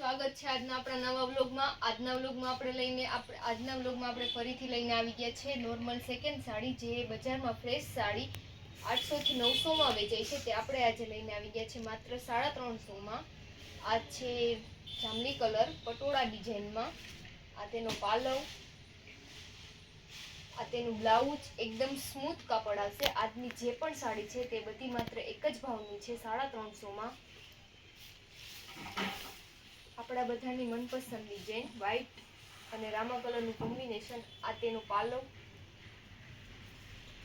સ્વાગત છે આજના આપણા નવા વ્લોગમાં. આજના વ્લોગમાં આપણે ફરીથી લઈને આવી ગયા છે નોર્મલ સેકન્ડ સાડી, જે બજારમાં ફ્રેશ સાડી 800 થી 900 માં વેચાય છે, તે આપણે આજે લઈને આવી ગયા છે માત્ર 350 માં. આ છે જાંબલી કલર પટોળા ડિઝાઇનમાં. આ તેનો પાલવ, આ તેનું બ્લાઉઝ. એકદમ સ્મૂથ કાપડ આવશે. આજની જે પણ સાડી છે તે બધી માત્ર એક જ ભાવની છે, 350 માં. આપણા બધાની મનપસંદ ડિઝાઇન વ્હાઈટ અને રામા કલરનું કોમ્બિનેશન. આ તેનું પાલવ,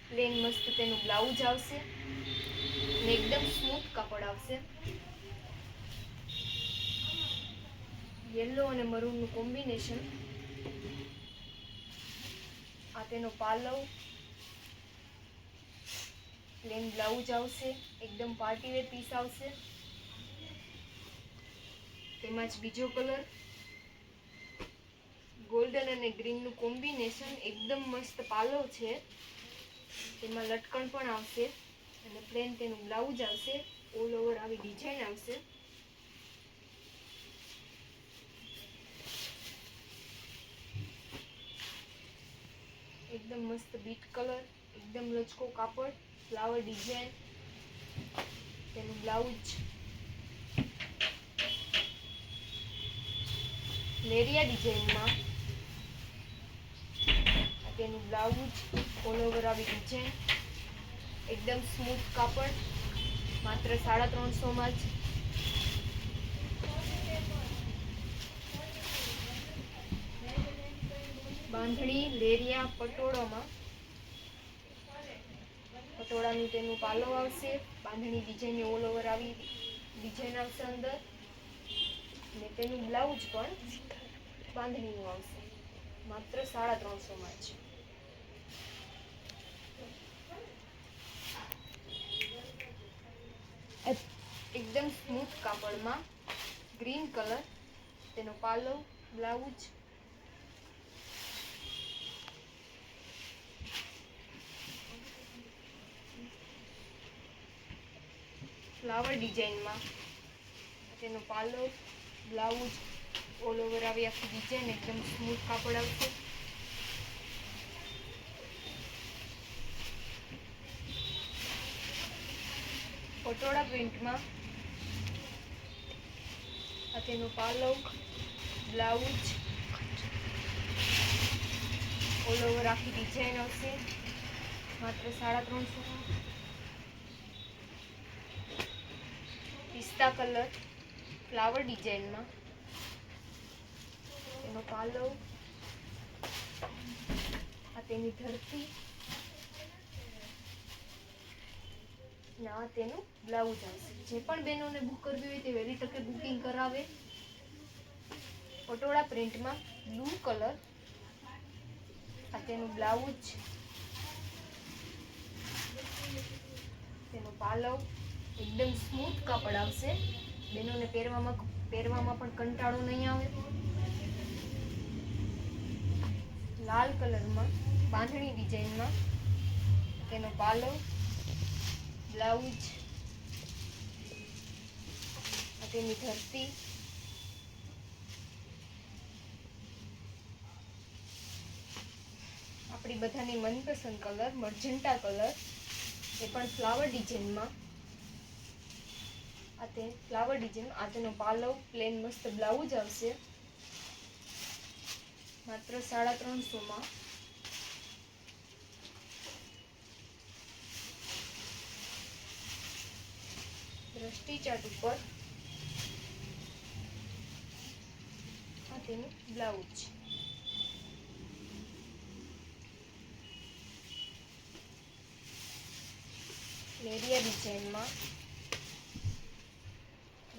પ્લેન મસ્ત તેનું બ્લાઉઝ આવશે અને એકદમ સ્મૂથ કાપડ આવશે. યેલો અને મરૂનનું કોમ્બિનેશન. આ તેનો પાલવ, પ્લેન બ્લાઉઝ આવશે, એકદમ પાર્ટીવેર પીસ આવશે. તેમાં જ બીજો કલર ગોલ્ડન અને ગ્રીનનું કોમ્બિનેશન. એકદમ મસ્ત પાલવ છે, તેમાં લટકણ પણ આવશે અને પ્લેન તેનું બ્લાઉઝ આવશે. ઓલ ઓવર આવી ડિઝાઇન આવશે. એકદમ મસ્ત બીટ કલર, એકદમ લચકો કાપડ, ફ્લાવર ડિઝાઇન, તેનું બ્લાઉઝ. લેરિયા ડિઝાઇનમાં તેનું બ્લાઉઝ, ઓલ ઓવર આવી ડિઝાઇન, એકદમ સ્મૂથ કાપડ, માત્ર 350 માં જ. બાંધણી લેરિયા પટોળાનું તેનું પાલવ આવશે. બાંધણી ડિઝાઇન ઓલ ઓવર આવી ડિઝાઇન આવશે અંદર, અને તેનું બ્લાઉઝ પણ બાંધણીનું આવશે, માત્ર 350 માં જ. એકદમ સ્મૂથ કાપડમાં ગ્રીન કલર, તેનો પાલવ, બ્લાઉઝ. ફ્લાવર ડિઝાઇનમાં તેનો પાલવ, બ્લાઉઝ, ઓલ ઓવર આવી આખી ડિઝાઇન. એકદમ સ્મૂથ કાપડ આવશે. પટોળા પ્રિન્ટમાં આ તેનો પાલવ, બ્લાઉઝ, ઓલ ઓવર આખી ડિઝાઇન આવશે, માત્ર 350 માં. પિસ્તા કલર ફ્લાવર ડિઝાઇનમાં તેનો પાલવ, આ તેની ધરતી, અને આ તેનું બ્લાઉઝ આવશે. જે પણ બહેનોને બુક કરવી હોય તે વહેલી તકે બુકિંગ કરાવે. પટોળા પ્રિન્ટમાં બ્લુ કલર, આ તેનું બ્લાઉઝ, તેનો પાલવ. એકદમ સ્મૂથ કાપડ આવશે, બહેનોને પહેરવામાં પણ કંટાળો નહીં આવે. લાલ કલરમાં બાંધણી ડિઝાઇનમાં તેનો પાલવ, બ્લાઉઝ, તેની ધરતી. આપણી બધાની મનપસંદ કલર મર્જન્ટા કલર, એ પણ ફ્લાવર ડિઝાઇનમાં. આ તે ફ્લાવર ડિઝાઇન. આ તેનો પાલવ, પ્લેન મસ્ત બ્લાઉઝ આવશે, માત્ર 350 માં. દ્રષ્ટિ ચાટ ઉપર આ તેનું બ્લાઉઝ. લેરિયા ડિઝાઇનમાં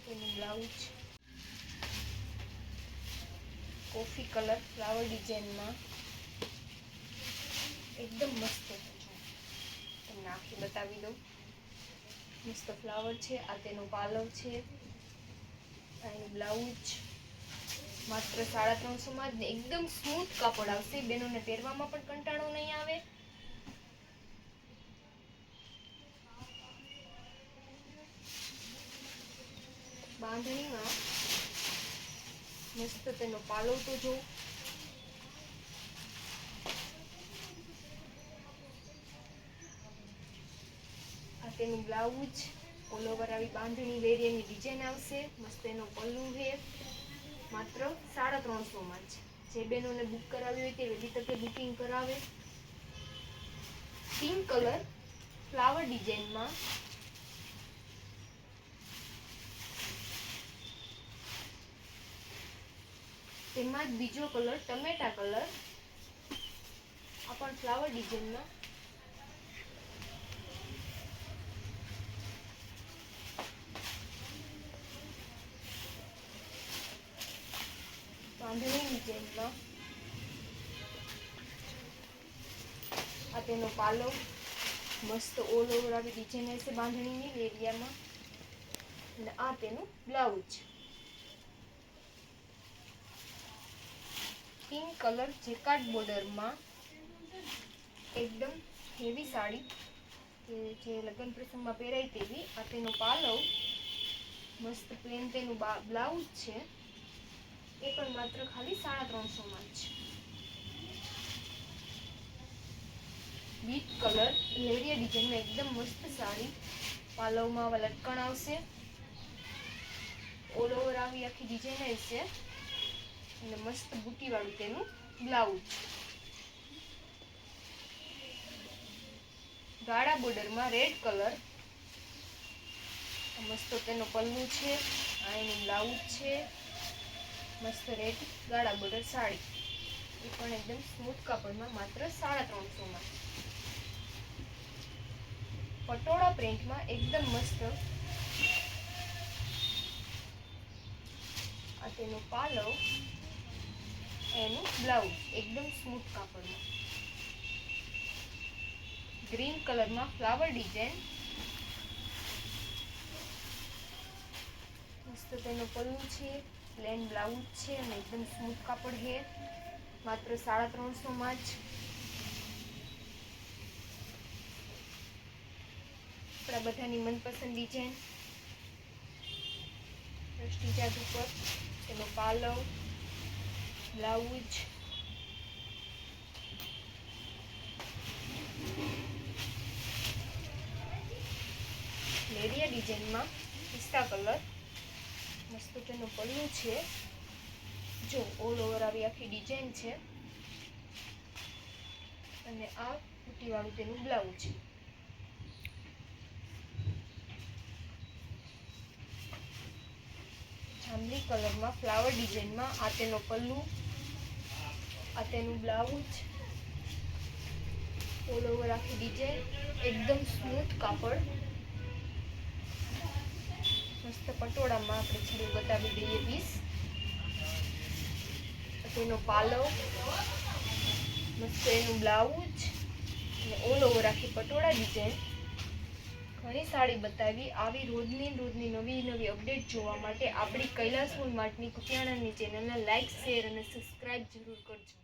તેનું બ્લાઉઝ. કોફી કલર ફ્લાવર ડિઝાઇનમાં એકદમ મસ્ત. તમને આખી બતાવી દઉં. મસ્ત ફ્લાવર છે. આ તેનો પાલવ છે, એનું બ્લાઉઝ. માત્ર 350 માં જ. એકદમ સ્મૂથ કાપડ આવશે, બેનોને પહેરવામાં પણ કંટાળો નહીં આવે. બાંધણીમાં મસ્ત તેનો પાલો તો જો, આ તેનું બ્લાઉઝ, ઓલ ઓવર આવી બાંધણી વેરિયની ડિઝાઇન આવશે. મસ્ત એનો પલ્લુ છે. માત્ર 350 માં જ. જે બહેનોને બુક કરાવી હોય તે વહેલી તકે બુકિંગ કરાવે. પિંક કલર ફ્લાવર ડિઝાઇનમાં, તેમાં જ બીજો કલર ટમેટા કલર, આ પણ ફ્લાવર ડિઝાઇનમાં. બાંધણી ડિઝાઇનમાં, આ તેનો પાલો, મસ્ત ઓલ ઓવર આવી ડિઝાઇન હશે બાંધણીની એરિયામાં. અને આ તેનું બ્લાઉઝ, પિંક કલર જેકાર્ડ બોર્ડરમાં, એકદમ હેવી સાડી કે જે લગ્ન પ્રસંગમાં પહેરાય તેવી. આ તેનો પાલો, મસ્ત પ્લેન તેનું બ્લાઉઝ છે. એ પણ માત્ર ખાલી 350 માં જ. બીટ કલર લેરિયા ડિઝાઇનમાં એકદમ મસ્ત સાડી. પાલવમાં આવા લટકણ આવશે. ઓલ ઓવર આવી આખી ડિઝાઇન આવશે અને મસ્ત બુટી વાળું તેનું બ્લાઉઝ. ગાળા બોર્ડરમાં રેડ કલર, મસ્ત તેનો પલ્લુ છે. આ એનું બ્લાઉઝ છે. મસ્ત રેડ ગાળા બોર્ડર સાડી. એ પણ એકદમ સ્મૂથ કાપડમાં માત્ર 350 માં. પટોળા પ્રિન્ટમાં એકદમ મસ્ત. આ તેનો પાલવ, એનું બ્લાઉઝ એકદમ સ્મૂથ કાપડમાં. ગ્રીન કલરમાં ફ્લાવર ડિઝાઇન, મસ્ત તેનો પલ્લુ છે. પ્લેન બ્લાઉઝ છે અને એકદમ સ્મૂથ કાપડ છે. માત્ર 350 માં જ. આપણા બધાની મનપસંદ ડિઝાઇન રસ્ટીજાત ઉપર, તેનો પાલવ, બ્લાઉઝ, લેરિયા ડિઝાઇનમાં પિસ્તા કલર, મસ્ત તેનો પલ્લુ છે. જો ઓલ ઓવર આવી આખી ડિઝાઇન છે અને આ બુટી વાળું તેનું બ્લાઉઝ છે. જાંબલી કલરમાં ફ્લાવર ડિઝાઇનમાં, આ તેનો પલ્લુ, આ તેનું બ્લાઉઝ, ઓલ ઓવર આખી ડિઝાઇન, એકદમ સ્મૂથ કાપડ. મસ્ત પટોળામાં આપણે છેલ્લું બતાવી દઈએ પીસ. તેનો પાલવ, મસ્ત એનું બ્લાઉઝ અને ઓલ ઓવર આખી પટોળા ડિઝાઇન. ઘણી સાડી બતાવી. આવી રોજની નવી અપડેટ જોવા માટે આપણી કૈલાસ ફૂલ માર્ટની કુટિયાણાની ચેનલને લાઇક, શેર અને સબસ્ક્રાઇબ જરૂર કરજો.